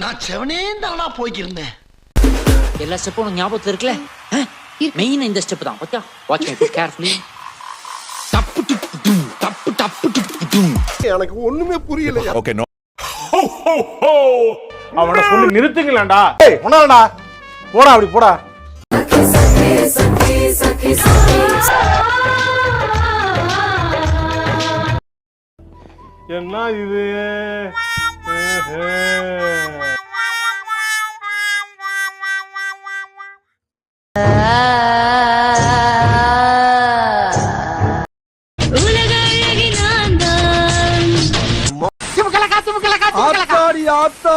நான் செவனே தானா போய்க்கிருந்தேன். எல்லா ஸ்டெப்பும் உனக்கு ஞாபகத்துல இருக்குல்ல? மெயின் இந்த ஸ்டெப் தான். Okay, watch me carefully. டப்பு டப்பு டும், டப்பு டப்பு டப்பு டும். எனக்கு ஒண்ணுமே புரியல. Okay no. அவனை சொல்லி நிறுத்துங்களேன்டா. ஏய் ஒண்ணாடா. போடா அப்படி போடா. என்ன இது? ஆத்தாடி ஆத்தா.